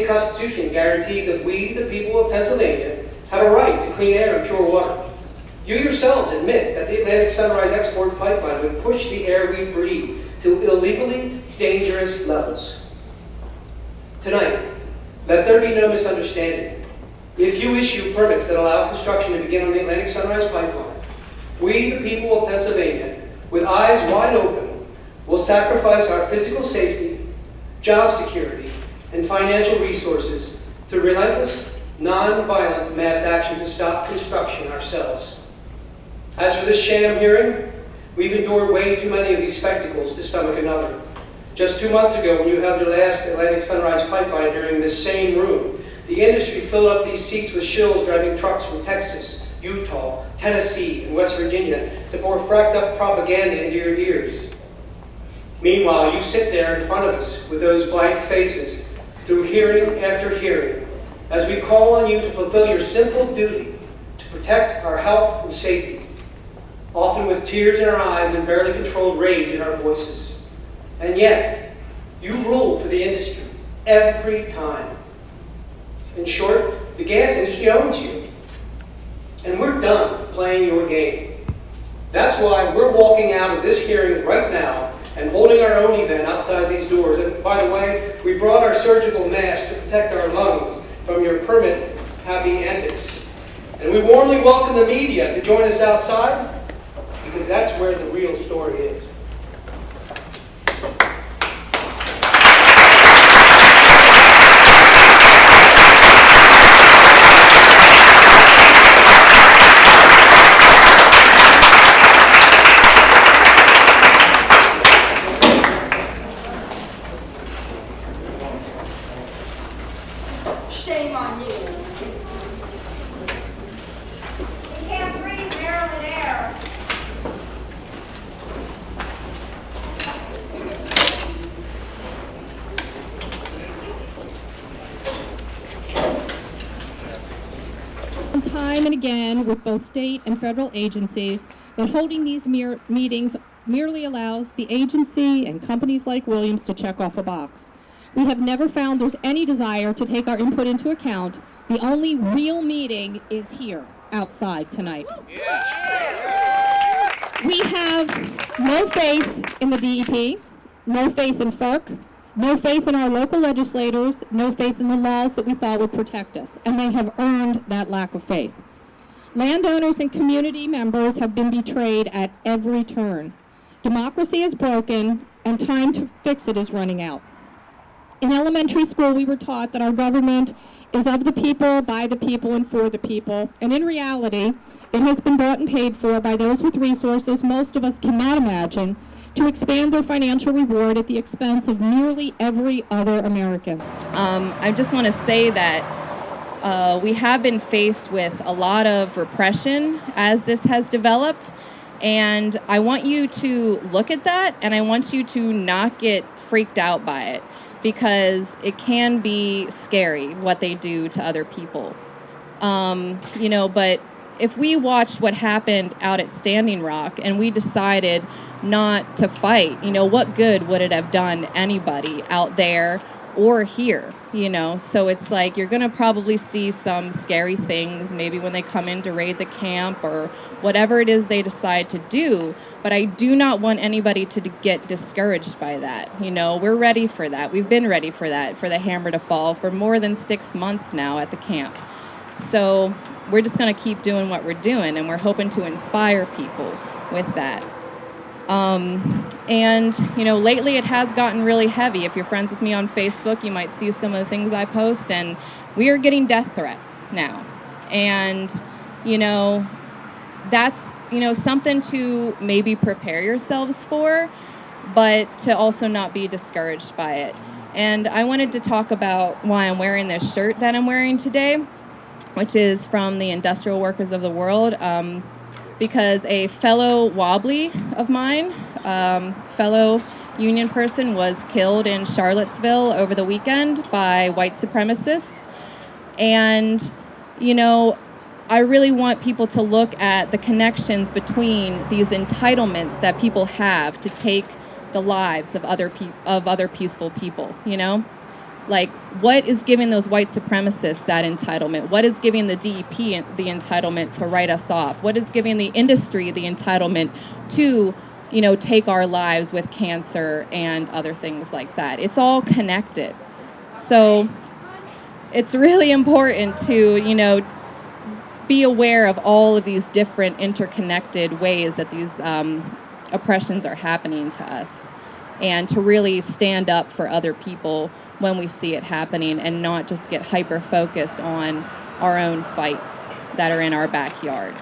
Constitution guarantees that we, the people of Pennsylvania, have a right to clean air and pure water. You yourselves admit that the Atlantic Sunrise Export Pipeline would push the air we breathe to illegally dangerous levels. Tonight, let there be no misunderstanding. If you issue permits that allow construction to begin on the Atlantic Sunrise Pipeline, we, the people of Pennsylvania, with eyes wide open, will sacrifice our physical safety, job security, and financial resources through relentless, non-violent mass action to stop construction ourselves. As for this sham hearing, we've endured way too many of these spectacles to stomach another. Just 2 months ago, when you held your last Atlantic Sunrise Pipeline here in this same room, the industry filled up these seats with shills driving trucks from Texas, Utah, Tennessee, and West Virginia to pour fracked up propaganda into your ears. Meanwhile, you sit there in front of us with those blank faces through hearing after hearing as we call on you to fulfill your simple duty to protect our health and safety, often with tears in our eyes and barely controlled rage in our voices. And yet, you rule for the industry every time. In short, the gas industry owns you. And we're done playing your game. That's why we're walking out of this hearing right now and holding our own event outside these doors. And by the way, we brought our surgical masks to protect our lungs from your permit-happy antics. And we warmly welcome the media to join us outside, because that's where the real story is. Shame on you. We can't breathe Maryland air. Time and again with both state and federal agencies that holding these meetings merely allows the agency and companies like Williams to check off a box. We have never found there's any desire to take our input into account. The only real meeting is here, outside tonight. We have no faith in the DEP, no faith in FERC, no faith in our local legislators, no faith in the laws that we thought would protect us, and they have earned that lack of faith. Landowners and community members have been betrayed at every turn. Democracy is broken, and time to fix it is running out. In elementary school, we were taught that our government is of the people, by the people, and for the people. And in reality, it has been bought and paid for by those with resources most of us cannot imagine to expand their financial reward at the expense of nearly every other American. I just want to say that we have been faced with a lot of repression as this has developed. And I want you to look at that, and I want you to not get freaked out by it, because it can be scary what they do to other people. But if we watched what happened out at Standing Rock and we decided not to fight, what good would it have done anybody out there or here? So it's like you're going to probably see some scary things maybe when they come in to raid the camp or whatever it is they decide to do. But I do not want anybody to get discouraged by that. We're ready for that. We've been ready for that, for the hammer to fall for more than 6 months now at the camp. So we're just going to keep doing what we're doing, and we're hoping to inspire people with that. Lately it has gotten really heavy. If you're friends with me on Facebook, you might see some of the things I post, and we are getting death threats now. And, that's, something to maybe prepare yourselves for, but to also not be discouraged by it. And I wanted to talk about why I'm wearing this shirt that I'm wearing today, which is from the Industrial Workers of the World, because a fellow Wobbly of mine, fellow union person, was killed in Charlottesville over the weekend by white supremacists. And, I really want people to look at the connections between these entitlements that people have to take the lives of other peaceful people, Like, what is giving those white supremacists that entitlement? What is giving the DEP the entitlement to write us off? What is giving the industry the entitlement to, you know, take our lives with cancer and other things like that? It's all connected. So it's really important to, you know, be aware of all of these different interconnected ways that these oppressions are happening to us, and to really stand up for other people when we see it happening, and not just get hyper-focused on our own fights that are in our backyard.